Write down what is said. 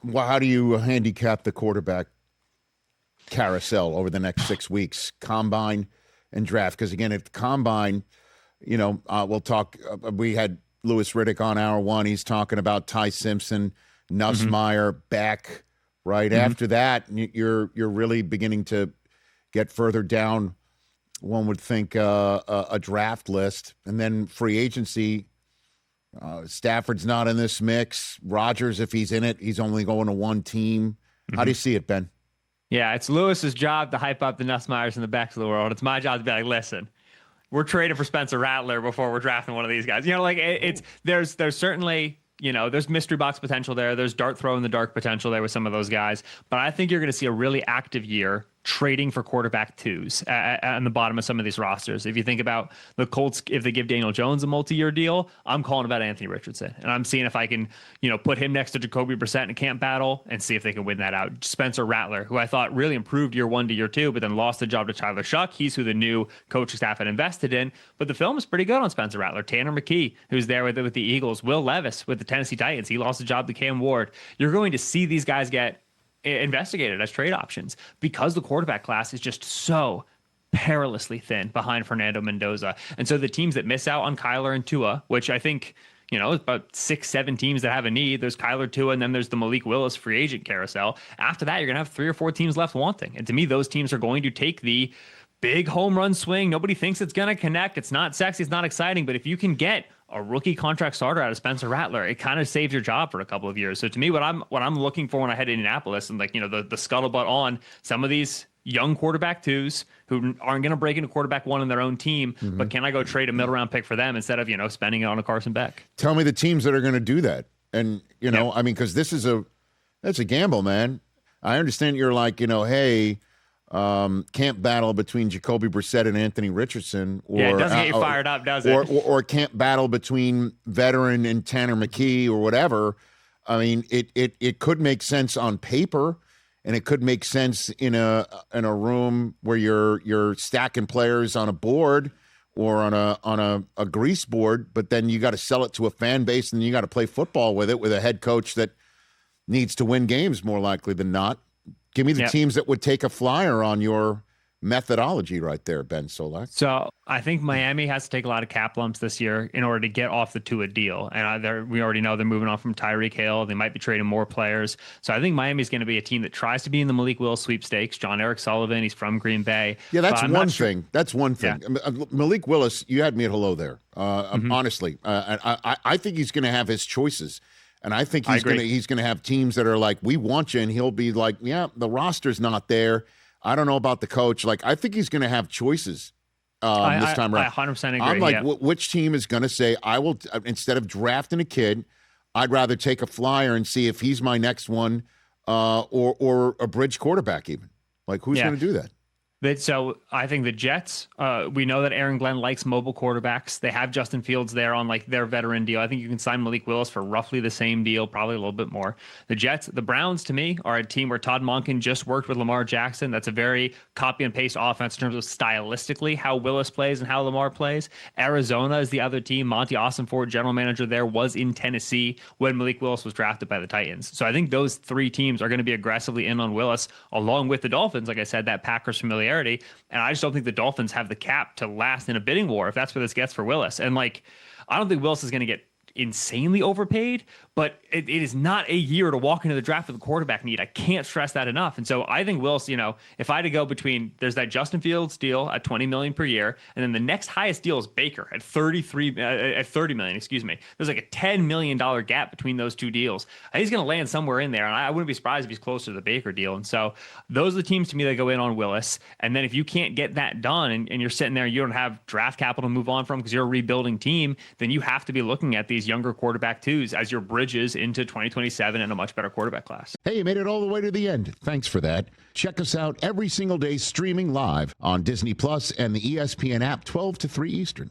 Well, how do you handicap the quarterback carousel over the next 6 weeks, combine and draft? Because again, at the combine, we'll talk. We had Louis Riddick on hour one. He's talking about Ty Simpson, Nussmeier, Beck. Right after that, you're really beginning to get further down. One would think a draft list, and then free agency. Stafford's not in this mix. Rodgers, if he's in it, he's only going to one team. How do you see it, Ben? Yeah, it's Lewis's job to hype up the Nussmeiers and the Becks of the world. It's my job to be like, listen, we're trading for Spencer Rattler before we're drafting one of these guys. There's certainly, there's mystery box potential there. There's dart throw in the dark potential there with some of those guys. But I think you're going to see a really active year trading for quarterback twos on the bottom of some of these rosters. If you think about the Colts, if they give Daniel Jones a multi-year deal, I'm calling about Anthony Richardson. And I'm seeing if I can, put him next to Jacoby Brissett in a camp battle and see if they can win that out. Spencer Rattler, who I thought really improved year 1 to year 2, but then lost the job to Tyler Shuck. He's who the new coaching staff had invested in. But the film is pretty good on Spencer Rattler. Tanner McKee, who's there with the Eagles. Will Levis with the Tennessee Titans. He lost the job to Cam Ward. You're going to see these guys get investigated as trade options because the quarterback class is just so perilously thin behind Fernando Mendoza. And so the teams that miss out on Kyler and Tua, which I think, about 6-7 teams that have a need. There's Kyler, Tua, and then there's the Malik Willis free agent carousel. After that, you're going to have 3 or 4 teams left wanting. And to me, those teams are going to take the big home run swing. Nobody thinks it's going to connect. It's not sexy. It's not exciting. But if you can get a rookie contract starter out of Spencer Rattler, it kind of saves your job for a couple of years. So to me, what I'm looking for when I head to Indianapolis and the scuttlebutt on some of these young quarterback twos who aren't going to break into quarterback one in their own team, but can I go trade a middle round pick for them instead of, spending it on a Carson Beck? Tell me the teams that are going to do that. And, because that's a gamble, man. I understand you're like, hey, can't battle between Jacoby Brissett and Anthony Richardson. Or, it doesn't get you fired up, does it? Or can't battle between veteran and Tanner McKee or whatever. I mean, it could make sense on paper, and it could make sense in a room where you're stacking players on a board or on a grease board, but then you got to sell it to a fan base, and you got to play football with it with a head coach that needs to win games more likely than not. Give me the teams that would take a flyer on your methodology right there, Ben Solak. So I think Miami has to take a lot of cap lumps this year in order to get off the Tua deal. And we already know they're moving on from Tyreek Hill. They might be trading more players. So I think Miami is going to be a team that tries to be in the Malik Willis sweepstakes. John Eric Sullivan, he's from Green Bay. Yeah, that's one thing. That's one thing. Yeah. Malik Willis, you had me at hello there. Honestly, I think he's going to have his choices. And I think he's going to have teams that are like, we want you, and he'll be like, yeah, the roster's not there. I don't know about the coach. Like, I think he's going to have choices this time around. I 100% agree. I'm like, which team is going to say, I will, instead of drafting a kid, I'd rather take a flyer and see if he's my next one or a bridge quarterback even. Like, who's going to do that? So I think the Jets, we know that Aaron Glenn likes mobile quarterbacks. They have Justin Fields there on their veteran deal. I think you can sign Malik Willis for roughly the same deal, probably a little bit more. The Browns to me are a team where Todd Monken just worked with Lamar Jackson. That's a very copy and paste offense in terms of stylistically how Willis plays and how Lamar plays. Arizona is the other team. Monty Ossenfort, general manager there, was in Tennessee when Malik Willis was drafted by the Titans. So I think those 3 teams are going to be aggressively in on Willis, along with the Dolphins. Like I said, that Packers familiarity. And I just don't think the Dolphins have the cap to last in a bidding war if that's what this gets for Willis. And I don't think Willis is going to get insanely overpaid, but it is not a year to walk into the draft with a quarterback need. I can't stress that enough. And so I think Willis, if I had to go between, there's that Justin Fields deal at $20 million per year, and then the next highest deal is Baker at $30 million, excuse me. There's like a $10 million gap between those 2 deals. He's going to land somewhere in there, and I wouldn't be surprised if he's closer to the Baker deal. And so those are the teams to me that go in on Willis. And then if you can't get that done and you're sitting there, you don't have draft capital to move on from because you're a rebuilding team, then you have to be looking at these younger quarterback twos as your bridges into 2027 and a much better quarterback class. Hey, you made it all the way to the end. Thanks for that. Check us out every single day streaming live on Disney Plus and the ESPN app 12 to 3 Eastern.